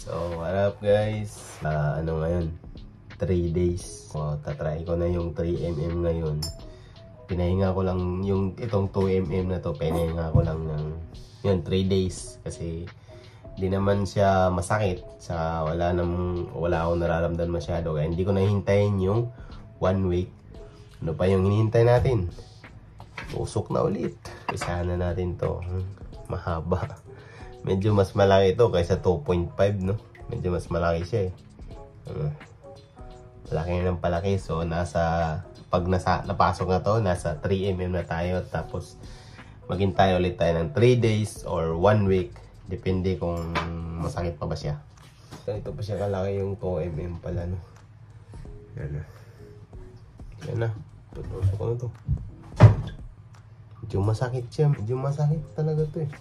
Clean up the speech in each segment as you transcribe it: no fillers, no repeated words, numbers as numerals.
So, what up guys? Ano ngayon? 3 days. So, tatry ko na yung 3mm ngayon. Pinahinga ko lang yung itong 2mm na to. Pinahinga ko lang ng yun, 3 days. Kasi di naman siya masakit. Saka wala akong nararamdaman masyado. Kaya hindi ko nahintayin yung 1 week. Ano pa yung hinihintay natin? Usok na ulit. Isahan na natin to. Mahaba. Medyo mas malaki ito kaysa 2.5, no? Medyo mas malaki siya eh. Palaki ng palaki. So, pag napasok na to, nasa 3mm na tayo. Tapos, maghintay ulit tayo ng 3 days or 1 week. Depende kung masakit pa ba siya. So, ito pa siya kalaki yung 2mm pala, no? Yan na. Yan na. Tutusok ko na to. Medyo masakit siya. Medyo masakit talaga to eh.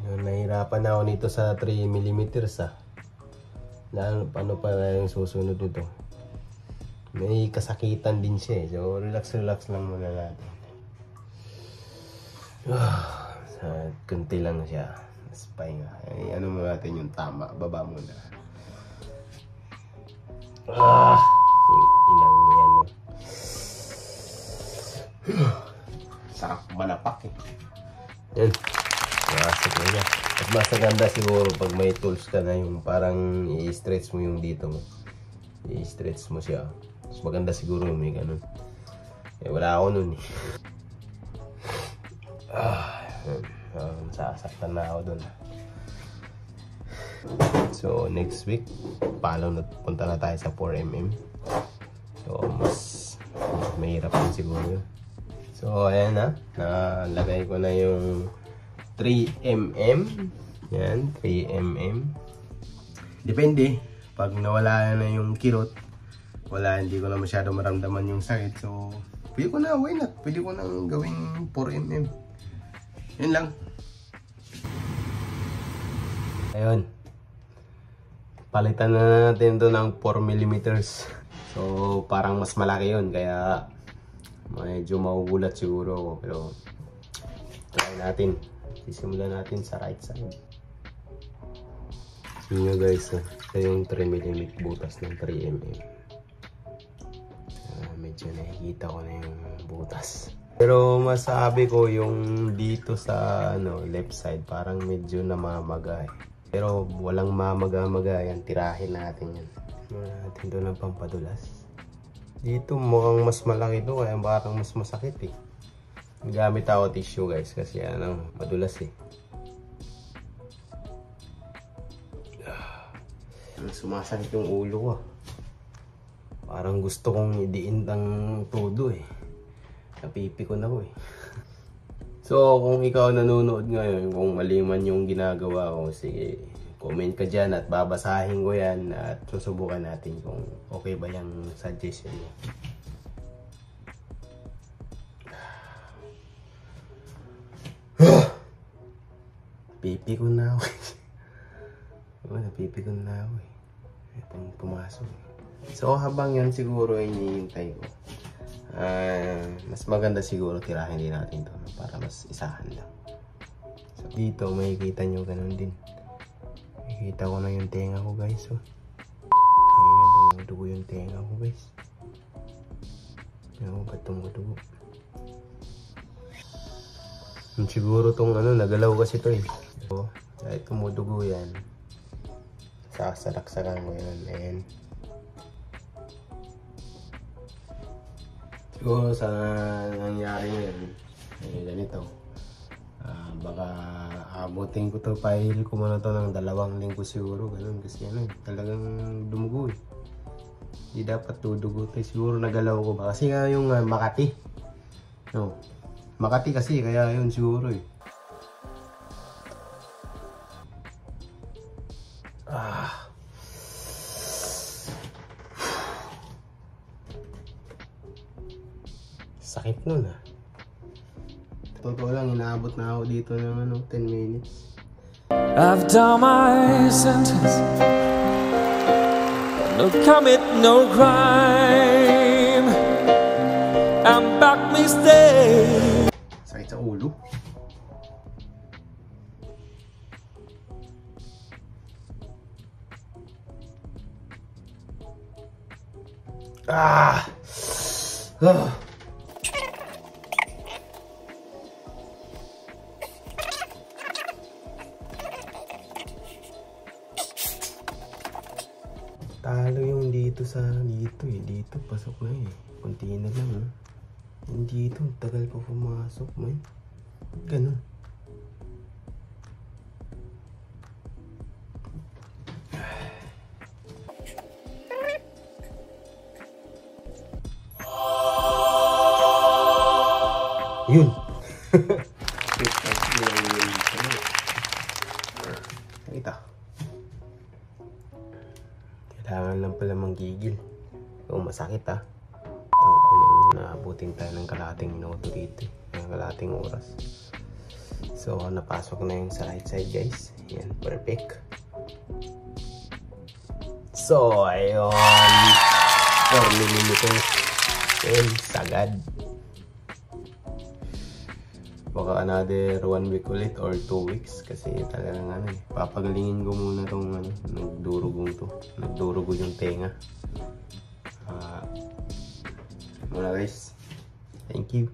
Nahirapan na ako nito sa 3mm paano pa yung susunod nito. May kasakitan din siya eh. So relax lang muna natin. Kunti lang siya. Mas pahinga. Ano mo natin yung tama. Baba muna. Inang yan mo. Sarap malapak eh. Yan. Masok na niya. At mas maganda siguro pag may tools ka na yung parang i-stretch mo yung dito mo. I-stretch mo siya. Mas maganda siguro yung may ganun. Eh wala ako nun eh. Sasaktan na ako dun. So next week, punta na tayo sa 4mm. So mas mahirap din siguro yun. So ayan na. Nalagay ko na yung 3mm. Yan, 3mm. Depende. Pag nawala na yung kirot, hindi ko na masyado maramdaman yung sakit. So, pwede ko na, why not? Pwede ko nang gawing 4mm. Yan lang. Ayun. Palitan na natin ito ng 4mm. So, parang mas malaki yun. Kaya, medyo magugulat siguro ako. Pero, try natin. Simulan natin sa right side. So nyo guys, ito yung 3mm butas ng 3mm. Medyo nakikita ko na yung butas. Pero masabi ko yung dito sa left side parang medyo namamaga eh. Pero walang mamaga-maga yan. Tirahin natin yan. Natin ito ng pampadulas. Dito mukhang mas malaki ito kaya parang mas masakit eh. Gamit ako tissue guys kasi madulas eh. Sumasakit yung ulo ko. Parang gusto kong idiin ng todo eh. Napipikon ako eh. So kung ikaw nanonood ngayon, kung mali man yung ginagawa ko, sige, comment ka dyan at babasahin ko yan at susubukan natin kung okay ba yung suggestion mo. Napipikon na ako eh. Napipikon na ako eh. Itong pumasok eh. So habang yun siguro hinihintay ko, mas maganda siguro tirahin din natin to para mas isahan lang. So dito makikita nyo ganun din. Makikita ko na yung tenga ko guys. So ngayon dumudugo yung tenga ko guys. Ano ba tumudugo? Siguro tong nagalaw kasi to eh. So, kahit tumudugo yan, sasalaksakan ko yan. Ayan. Siguro sa nangyari ngayon, ganito. Baka abutin ko to, file ko muna to ng 2 linggo siguro. Ganun kasi talagang dumugo eh. Hindi dapat dudugo to. Siguro nagalaw ko ba? Kasi nga yung Makati. No. Makati kasi, kaya yun siguro eh. Sakit nun ah. Totoo lang, inaabot na ako dito ng 10 minutes. I've done my sentence. No commit, no crime. I'm back, me stay. Sakit sa ulo. Ah! Ah! Talo yung dito sa dito eh. Dito pasok na eh. Kunti na lang eh. Yung dito, tagal pa pumasok man. Ganun. Yun. Ito. Kailangan lang pala manggigil. Kung masakit ha. Naabutin tayo ng kalating minuto dito. Ng kalating oras. So, napasok na yung sa right side guys. Yan, perfect. So, ayun. 4mm. Yan, sagad. Baka another 1 week ulit or 2 weeks kasi talagang ano eh. Papagalingin ko muna tong ano, nagdurugong to. Nagdurugo yung tenga. Muna guys. Thank you.